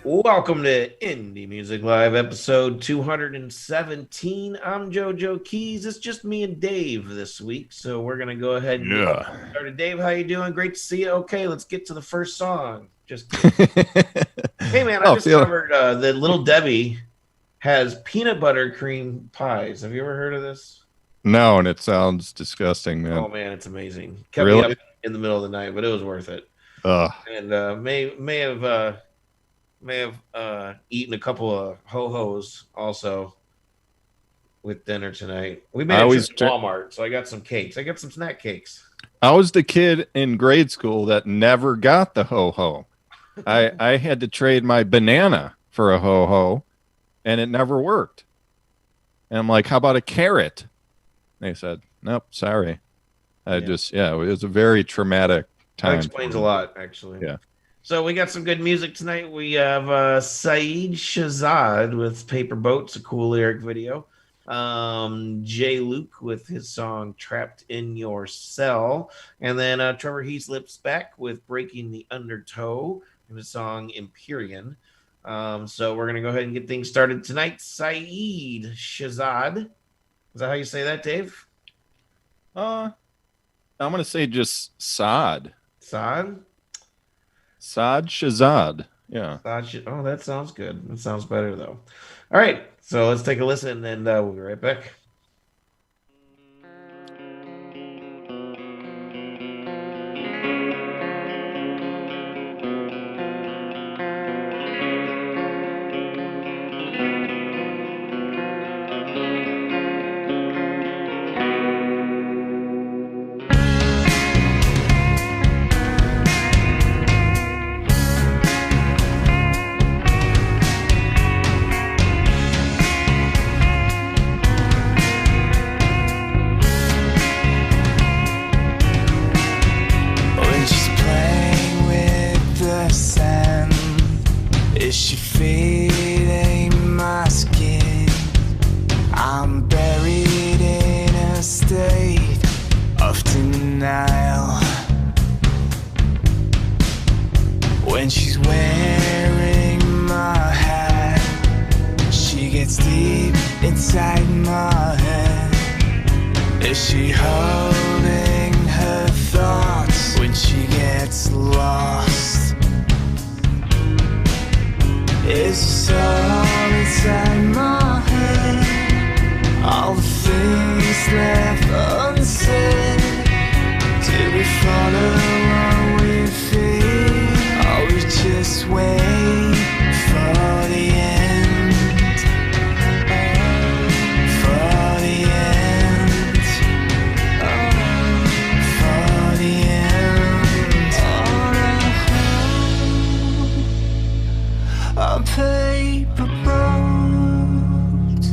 Welcome to Indie Music Live, episode 217. I'm JoeJoeKeys. It's just me and Dave this week, so we're gonna go ahead and get Yeah. started. Dave, how you doing? Great to see you. Okay, let's get to the first song. Just kidding. Hey, man, I Oh, feel discovered that Little Debbie has peanut butter cream pies. Have you ever heard of this? no, and it sounds disgusting, Oh man. man, it's amazing. Kept me up Really? in the middle of the night, but it was worth it. Uh, And may have eaten a couple of ho hos also with dinner tonight. We I made a trip always, to Walmart, so I got some cakes. I got some snack cakes. I was the kid in grade school that never got the ho ho. I had to trade my banana for a ho ho, and it never worked. And I'm like, how about a carrot? They said, nope, sorry. Yeah, it was a very traumatic That time. explains a lot, actually. Yeah. So we got some good music tonight. We have Saad Shehzad with Paper Boats, a cool lyric video. Jay Luke with his song Trapped in Your Cell. And then Trevor Heaslip's back with Breaking the Undertow and his song Empyrean. So we're going to go ahead and get things started tonight. Saad Shehzad. Is that how you say that, Dave? I'm gonna say just Saad. Saad? Saad Shehzad. Yeah. Oh, that sounds good. That sounds better, though. All right. So let's take a listen and we'll be right back. When she's playing with the sand, is she feeling my skin? I'm buried in a state of denial. When she's wearing my hat, she gets deep inside my head. Is she holding her thoughts when she gets lost? Is the soul inside my head? All the things left unsaid. Did we follow what we feel? Or we just wait for the end? For the end. For the end. On a paper boat,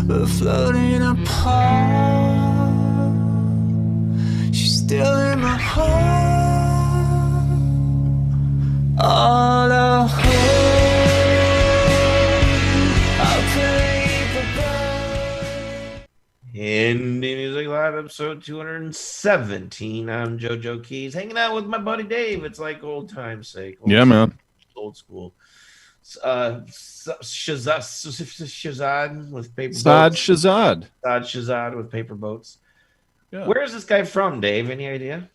we're floating apart. She's still in my heart. On a paper boat. Indie Music Live, episode 217. I'm JoeJoeKeys, hanging out with my buddy Dave. It's like old time's sake. Yeah, man. Old school. Shehzad with Paper Saad Boats. Shehzad. Saad Shehzad with Paper Boats. Yeah. Where is this guy from, Dave? Any idea?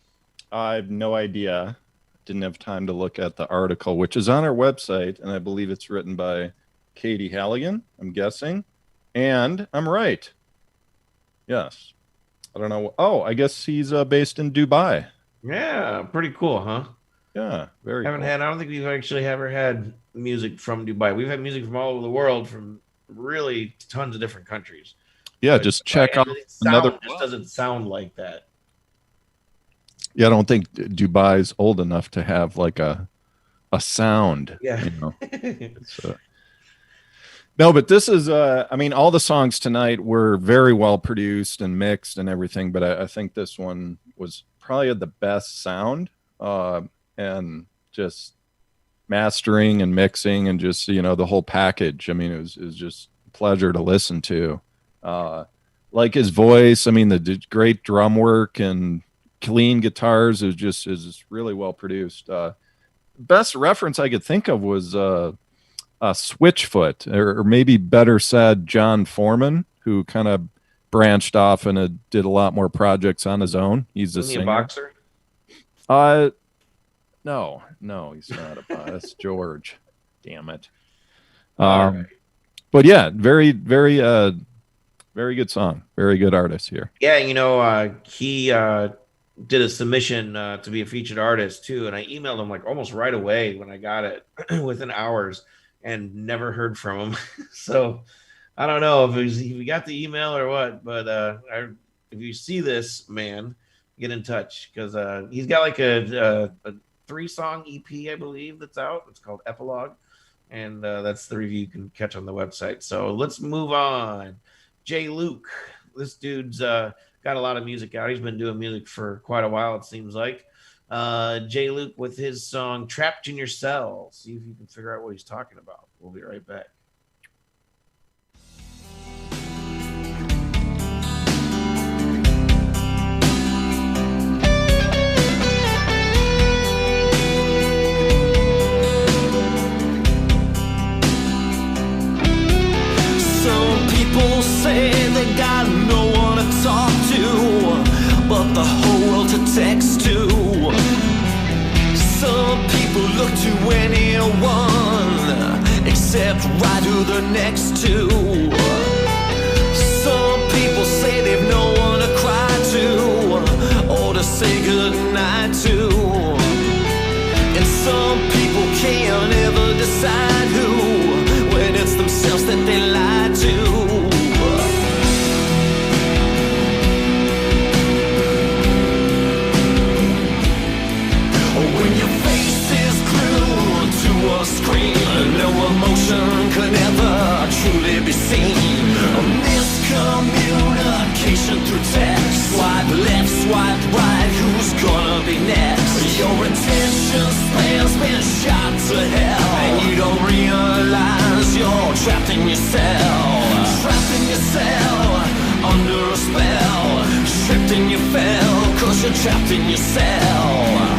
I have no idea. Didn't have time to look at the article, which is on our website, and I believe it's written by Katie Halligan, I'm guessing. And I'm right. Yes. I don't know. Oh, I guess he's based in Dubai. Yeah, pretty cool, huh? Yeah, very cool. I don't think we've actually ever had music from Dubai. We've had music from all over the world, from really tons of different countries. Yeah, But just check out another. just doesn't sound like that. Yeah, I don't think Dubai's old enough to have like a sound. Yeah. You know? It's, no, but this is I mean, all the songs tonight were very well produced and mixed and everything, but I think this one was probably the best sound. And just mastering and mixing and just, you know, the whole package. I mean, it was just a pleasure to listen to. Like his voice, I mean, the great drum work and clean guitars is just really well produced. best reference I could think of was Switchfoot, or maybe better said, John Foreman, who kind of branched off and did a lot more projects on his own. He's a Isn't he singer. a boxer? No, he's not a boxer. That's George. Damn it. Right. But yeah, very, very, very good song. Very good artist here. Yeah, he did a submission to be a featured artist too, and I emailed him like almost right away when I got it, within hours, and never heard from him. So I don't know if he got the email or what, but if you see this man, get in touch, because he's got like a 3-song EP, I believe, that's out. It's called Epilogue, and that's the review you can catch on the website. So let's move on. Jay Luke, this dude's got a lot of music out. He's been doing music for quite a while, it seems like. Jay Luke with his song Trapped in Your Cell. See if you can figure out what he's talking about. We'll be right back. Say they got no one to talk to, but the whole world to text to. Some people look to anyone except right who they're next to. Some people say they've no one to cry to or to say goodnight to. And some people can't ever decide who, when it's themselves that they lie to. A screen, no emotion could ever truly be seen. A miscommunication through text. Swipe left, swipe right, who's gonna be next? Your attention span's been shot to hell, and you don't realize you're trapped in your cell. Trapped in your cell, under a spell. Tripped and you fell, 'cause you're trapped in your cell.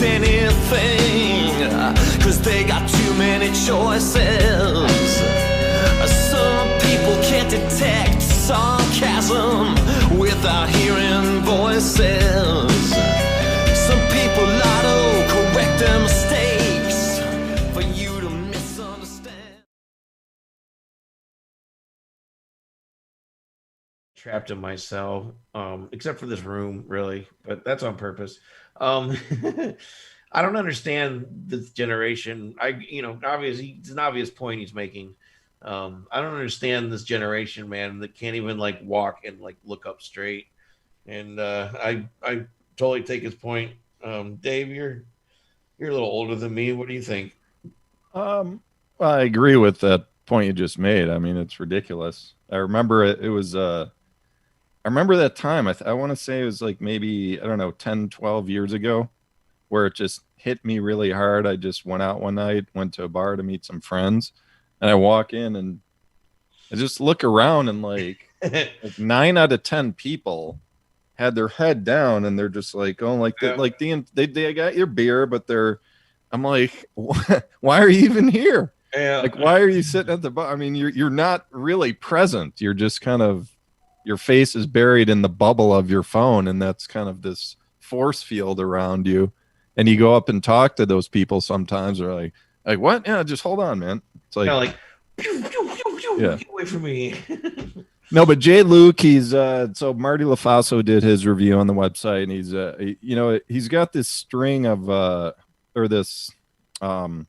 Anything, 'cause they got too many choices. Some people can't detect sarcasm without hearing voices. Some people auto-correct their mistakes for you to misunderstand. Trapped in my cell, except for this room, really, but that's on purpose. I don't understand this generation. Obviously, it's an obvious point he's making. I don't understand this generation, man, that can't even like walk and like look up straight. And I totally take his point. Dave, you're a little older than me. What do you think? I agree with that point you just made. I mean, it's ridiculous. I remember it was I remember that time. I want to say it was like maybe, I don't know, 10, 12 years ago, where it just hit me really hard. I just went out one night, went to a bar to meet some friends, and I walk in and I just look around, and like 9 out of 10 people had their head down, and they're just like going like that, like they got your beer, but I'm like, why are you even here? Yeah. Like, why are you sitting at the bar? I mean, you're not really present. You're just kind of, your face is buried in the bubble of your phone, and that's kind of this force field around you. And you go up and talk to those people sometimes, they're like what? Yeah, just hold on, man. It's like, pew, pew, pew, pew, yeah. Get away from me. No, but Jay Luke, he's so Marty LaFaso did his review on the website, and he's got this string of or this I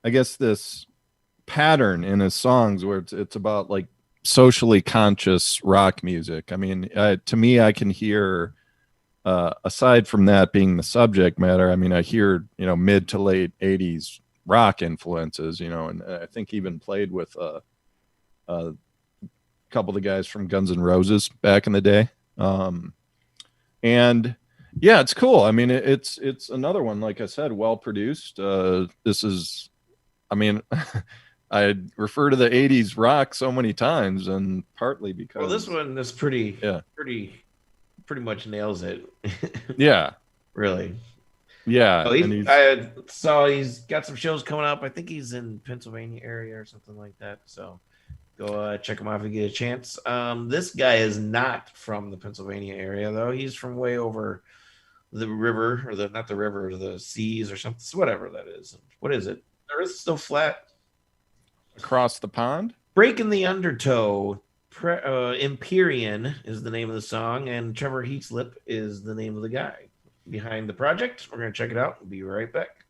guess this pattern in his songs where it's about like socially conscious rock music. I mean, to me, I can hear aside from that being the subject matter, I mean, I hear, mid to late 80s rock influences, and I think even played with a couple of the guys from Guns N' Roses back in the day. And Yeah, it's cool. I mean, it's another one, like I said, well produced. This is, I mean, I refer to the '80s rock so many times, and partly because this one is pretty much nails it. Yeah, Really. yeah, Oh, and I saw he's got some shows coming up. I think he's in Pennsylvania area or something like that. So go check him out if you get a chance. This guy is not from the Pennsylvania area though. He's from way over the river, or not the river, the seas or something, whatever that is. What is it? The Earth's still flat. across the pond. Breaking the Undertow. Empyrean is the name of the song, and Trevor Heatslip is the name of the guy behind the project. We're going to check it out. We'll be right back.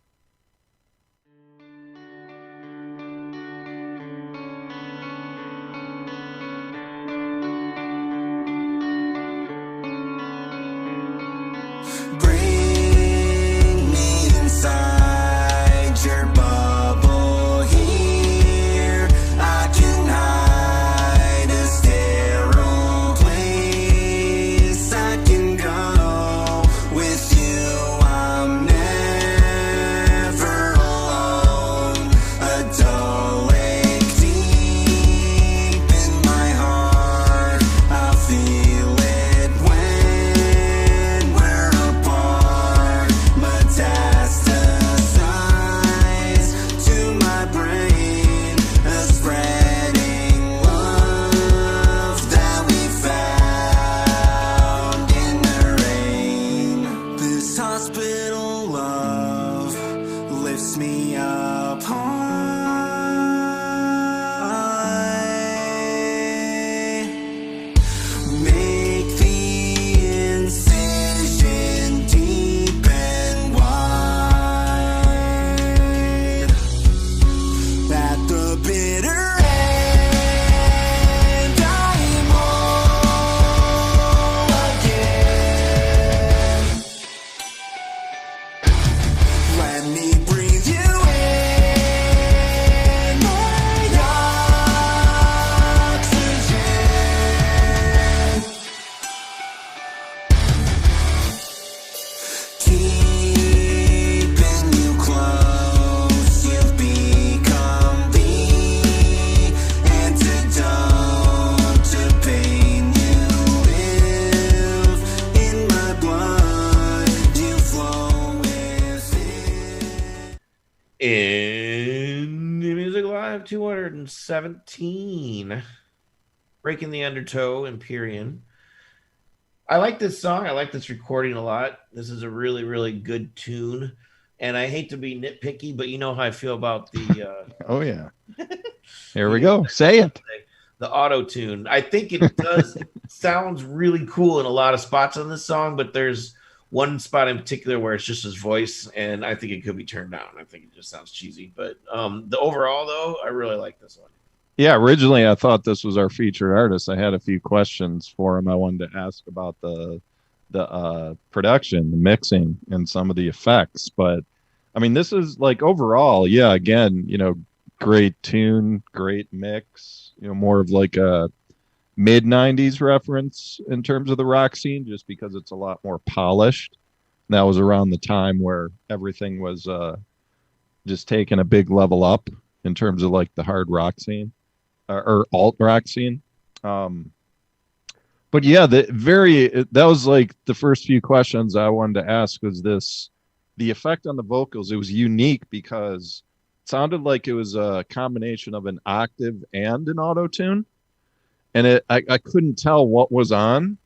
Bring me inside your bubble here. I can hide a sterile place. I can go with you. I'm never alone. A dull ache deep in my heart. I feel it when we're apart. Metastasize to my brain, a spreading love that we found in the rain. This hospital love lifts me up high. Make the incision deep and wide. At the bitter end, I'm whole again. Let me breathe you in, my oxygen. Keeping you close, you've become the antidote to pain. You live in my blood, you flow within. In the Music Live 217, Breaking the Undertow, Empyrean. I like this song. I like this recording a lot. This is a really, really good tune. And I hate to be nitpicky, but you know how I feel about the Oh yeah. Here we go. Say it. the auto tune. I think it does. It sounds really cool in a lot of spots on this song, but there's one spot in particular where it's just his voice, and I think it could be turned down. I think it just sounds cheesy. But the overall, though, I really like this one. Yeah, originally I thought this was our featured artist. I had a few questions for him. I wanted to ask about the production, the mixing, and some of the effects. But I mean, this is like overall, yeah. Again, great tune, great mix. More of like a mid '90s reference in terms of the rock scene, just because it's a lot more polished. And that was around the time where everything was just taking a big level up in terms of like the hard rock scene. Or alt rock scene. But yeah, that was like the first few questions I wanted to ask was the effect on the vocals. It was unique because it sounded like it was a combination of an octave and an auto tune. And I couldn't tell what was on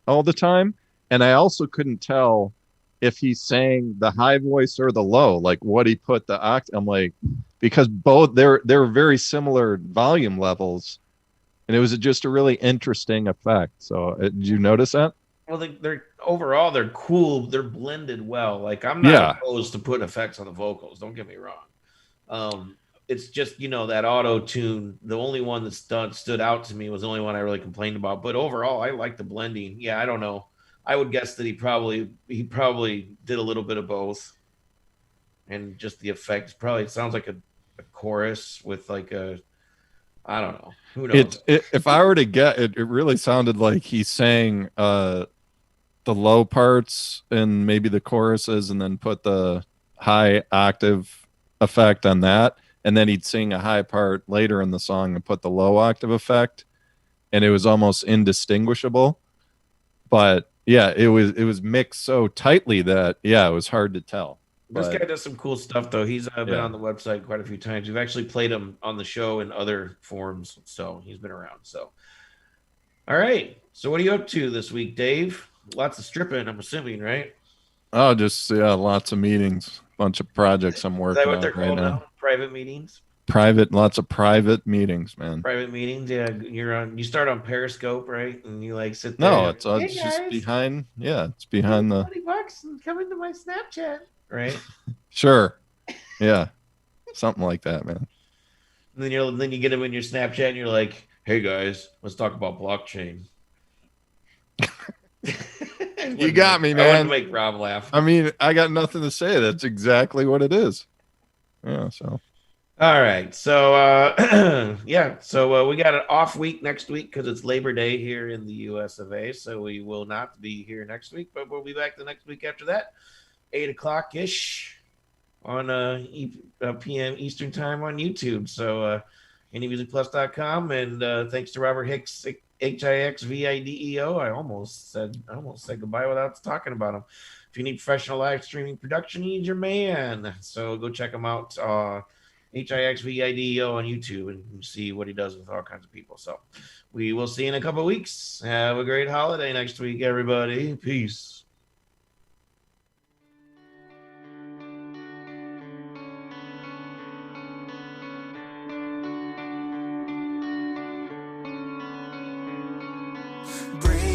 all the time. And I also couldn't tell if he sang the high voice or the low, like what he put the octave. I'm like, because both they're very similar volume levels, and it was just a really interesting effect. So did you notice that? Well, they're overall they're cool. They're blended well. Like I'm not opposed to putting effects on the vocals. Don't get me wrong. It's just that auto tune. The only one that stood out to me was the only one I really complained about. But overall, I like the blending. Yeah, I don't know. I would guess that he probably did a little bit of both, and just the effects. Probably it sounds like a chorus with like I don't know. Who knows? If I were to get it, it really sounded like he sang the low parts and maybe the choruses, and then put the high octave effect on that, and then he'd sing a high part later in the song and put the low octave effect, and it was almost indistinguishable. But yeah, it was mixed so tightly that yeah, it was hard to tell. This But guy does some cool stuff, though. He's been yeah. on the website quite a few times. We've actually played him on the show in other forms, so he's been around. So, all right. So, what are you up to this week, Dave? Lots of stripping, I'm assuming, right? Oh, just yeah, lots of meetings, bunch of projects I'm Is that working what they're on right called now. now? Private meetings. Private, lots of private meetings, man. Private meetings. Yeah, you're on. You start on Periscope, right? And you like sit there. No, And it's you're like, hey just guys, behind. Yeah, it's here's behind the. $20 and come into my Snapchat, right? Sure. Yeah, something like that, man. And then you get them in your Snapchat, and you're like, hey guys, let's talk about blockchain. You got me, I wanted to man. make Rob laugh. I mean, I got nothing to say. That's exactly what it is. Yeah. So All right. So yeah. So we got an off week next week because it's Labor Day here in the US of A. So we will not be here next week, but we'll be back the next week after that, 8 o'clock ish on PM Eastern time on YouTube. So indiemusicplus.com, and thanks to Robert Hicks, Hixvideo. I almost said goodbye without talking about him. If you need professional live streaming production, he's your man. So go check him out. Hixvideo on YouTube and see what he does with all kinds of people. So we will see you in a couple of weeks. Have a great holiday next week, everybody. Peace. Breathe.